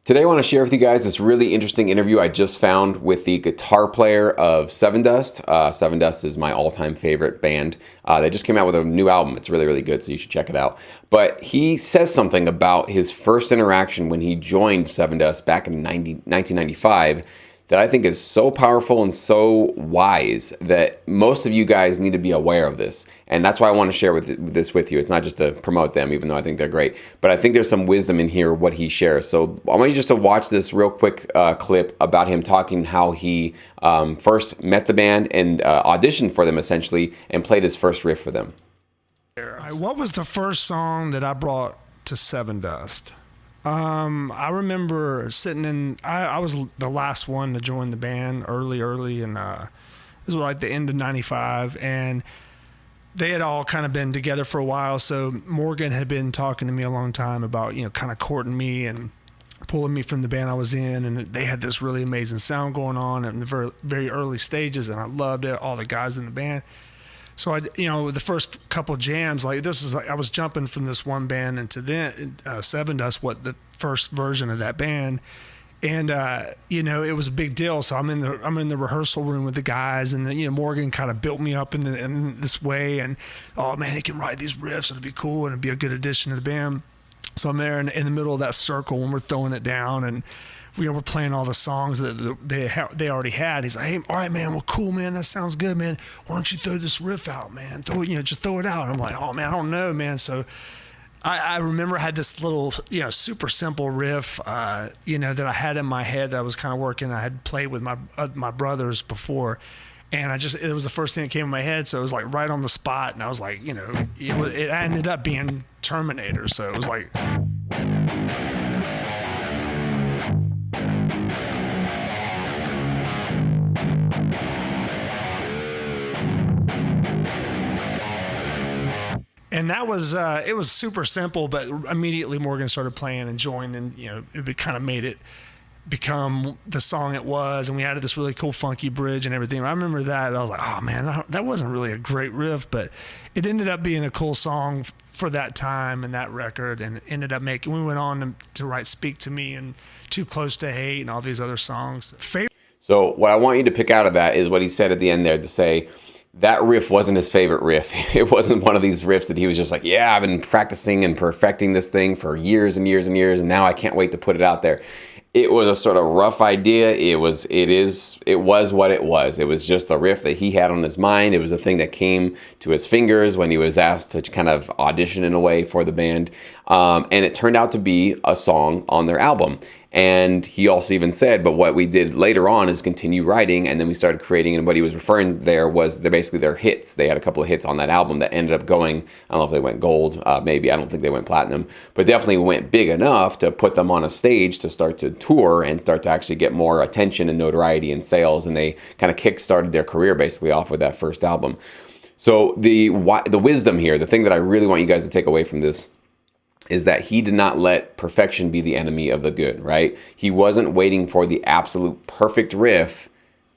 Today I want to share with you guys this really interesting interview I just found with the guitar player of Seven Dust. Seven Dust is my all-time favorite band. They just came out with a new album. It's really, really good, so you should check it out. But he says something about his first interaction when he joined Seven Dust back in 1995 that I think is so powerful and so wise that most of you guys need to be aware of this. And that's why I want to share this with you. It's not just to promote them, even though I think they're great, but I think there's some wisdom in here, what he shares. So I want you just to watch this real quick clip about him talking how he first met the band and auditioned for them essentially and played his first riff for them. What was the first song that I brought to Seven Dust? I remember sitting in, I was the last one to join the band early, and this was like the end of 95, and they had all kind of been together for a while, so Morgan had been talking to me a long time about, kind of courting me and pulling me from the band I was in, and they had this really amazing sound going on in the very, very early stages, and I loved it, all the guys in the band. So the first couple jams, I was jumping from this one band into then Seven Dust, the first version of that band, and it was a big deal. So I'm in the rehearsal room with the guys, and then Morgan kind of built me up in this way, and oh man, he can write these riffs, it'd be cool, and it'd be a good addition to the band. So I'm there in the middle of that circle when we're throwing it down, and we're playing all the songs that they already had. He's like, hey, all right, man, well, cool, man, that sounds good, man. Why don't you throw this riff out, man? Just throw it out. I'm like, oh, man, I don't know, man. So I remember I had this little, super simple riff, that I had in my head that I was kind of working. I had played with my brothers before, and it was the first thing that came in my head. So it was like right on the spot, and I was like, it ended up being Terminator. So it was like... And that was, it was super simple, but immediately Morgan started playing and joined, and, it kind of made it become the song it was. And we added this really cool funky bridge and everything. I remember that. I was like, oh man, that wasn't really a great riff, but it ended up being a cool song for that time and that record. And it ended up we went on to write Speak to Me and Too Close to Hate and all these other songs. So what I want you to pick out of that is what he said at the end there, to say, that riff wasn't his favorite riff. It wasn't one of these riffs that he was just like, yeah, I've been practicing and perfecting this thing for years and years and years, and now I can't wait to put it out there. It was a sort of rough idea. It was what it was. It was just a riff that he had on his mind. It was a thing that came to his fingers when he was asked to kind of audition in a way for the band. And it turned out to be a song on their album. And he also even said, but what we did later on is continue writing, and then we started creating, and what he was referring there was basically their hits. They had a couple of hits on that album that ended up going, I don't know if they went gold, maybe, I don't think they went platinum, but definitely went big enough to put them on a stage to start to tour and start to actually get more attention and notoriety and sales, and they kind of kick-started their career basically off with that first album. So the wisdom here, the thing that I really want you guys to take away from this, is that he did not let perfection be the enemy of the good, right? He wasn't waiting for the absolute perfect riff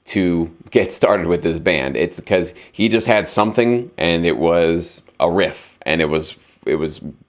to get started with this band. It's because he just had something, and it was a riff, and it was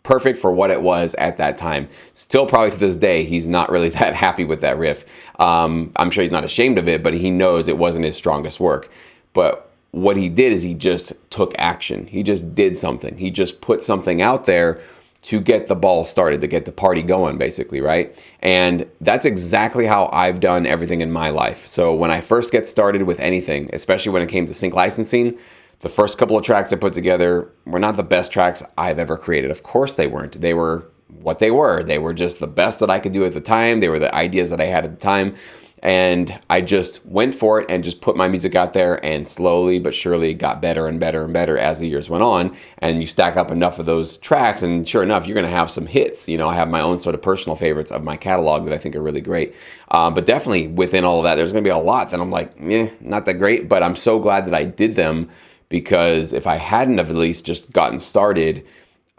perfect for what it was at that time. Still, probably to this day, he's not really that happy with that riff. I'm sure he's not ashamed of it, but he knows it wasn't his strongest work. But what he did is he just took action. He just did something. He just put something out there to get the ball started, to get the party going, basically, right? And that's exactly how I've done everything in my life. So when I first get started with anything, especially when it came to sync licensing, the first couple of tracks I put together were not the best tracks I've ever created. Of course they weren't. They were what they were. They were just the best that I could do at the time. They were the ideas that I had at the time. And I just went for it and just put my music out there, and slowly but surely got better and better and better as the years went on. And you stack up enough of those tracks, and sure enough, you're going to have some hits. I have my own sort of personal favorites of my catalog that I think are really great. But definitely within all of that, there's going to be a lot that I'm like, not that great. But I'm so glad that I did them, because if I hadn't have at least just gotten started,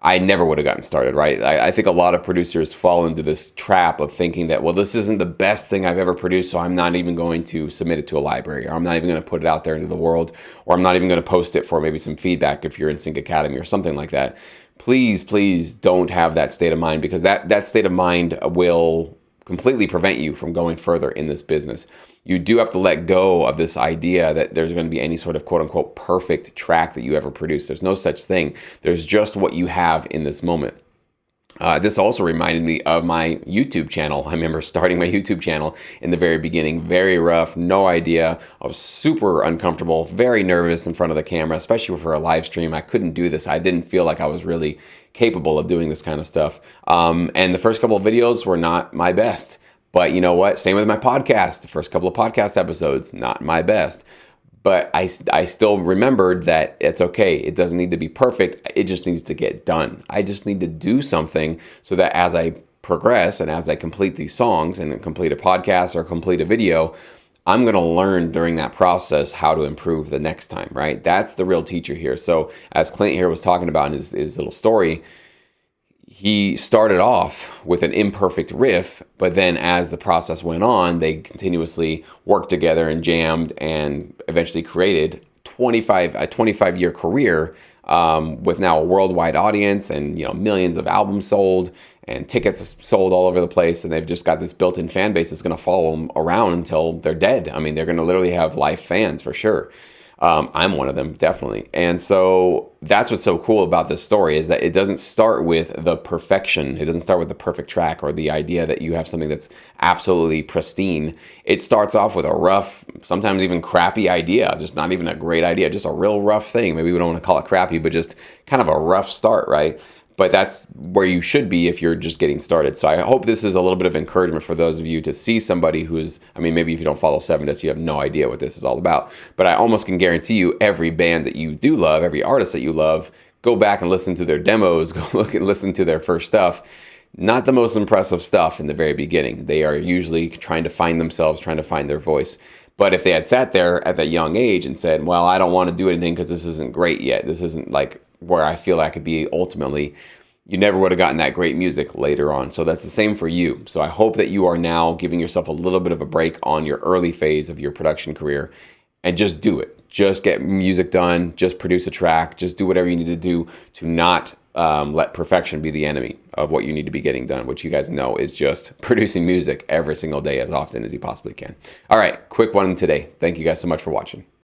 I never would have gotten started, right? I think a lot of producers fall into this trap of thinking that, well, this isn't the best thing I've ever produced, so I'm not even going to submit it to a library, or I'm not even going to put it out there into the world, or I'm not even going to post it for maybe some feedback if you're in Sync Academy or something like that. Please don't have that state of mind, because that state of mind will completely prevent you from going further in this business. You do have to let go of this idea that there's going to be any sort of quote unquote perfect track that you ever produce. There's no such thing. There's just what you have in this moment. This also reminded me of my YouTube channel. I remember starting my YouTube channel in the very beginning, very rough, no idea. I was super uncomfortable, very nervous in front of the camera, especially for a live stream. I couldn't do this. I didn't feel like I was really capable of doing this kind of stuff. And the first couple of videos were not my best. But you know what? Same with my podcast. The first couple of podcast episodes, not my best. But I still remembered that it's okay. It doesn't need to be perfect. It just needs to get done. I just need to do something so that as I progress and as I complete these songs and complete a podcast or complete a video, I'm going to learn during that process how to improve the next time, right? That's the real teacher here. So as Clint here was talking about in his little story, he started off with an imperfect riff, but then as the process went on, they continuously worked together and jammed and eventually created a 25-year career with now a worldwide audience and millions of albums sold and tickets sold all over the place. And they've just got this built-in fan base that's going to follow them around until they're dead. I mean, they're going to literally have live fans for sure. I'm one of them, definitely. And so that's what's so cool about this story is that it doesn't start with the perfection. It doesn't start with the perfect track or the idea that you have something that's absolutely pristine. It starts off with a rough, sometimes even crappy idea, just not even a great idea, just a real rough thing. Maybe we don't want to call it crappy, but just kind of a rough start, right? But that's where you should be if you're just getting started. So I hope this is a little bit of encouragement for those of you to see somebody who's, maybe if you don't follow Seven Dust, you have no idea what this is all about. But I almost can guarantee you every band that you do love, every artist that you love, go back and listen to their demos, go look and listen to their first stuff. Not the most impressive stuff in the very beginning. They are usually trying to find themselves, trying to find their voice. But if they had sat there at that young age and said, well, I don't want to do anything because this isn't great yet. This isn't like where I feel I could be ultimately. You never would have gotten that great music later on. So that's the same for you. So I hope that you are now giving yourself a little bit of a break on your early phase of your production career and just do it. Just get music done. Just produce a track. Just do whatever you need to do to not let perfection be the enemy of what you need to be getting done, which you guys know is just producing music every single day as often as you possibly can. All right, quick one today. Thank you guys so much for watching.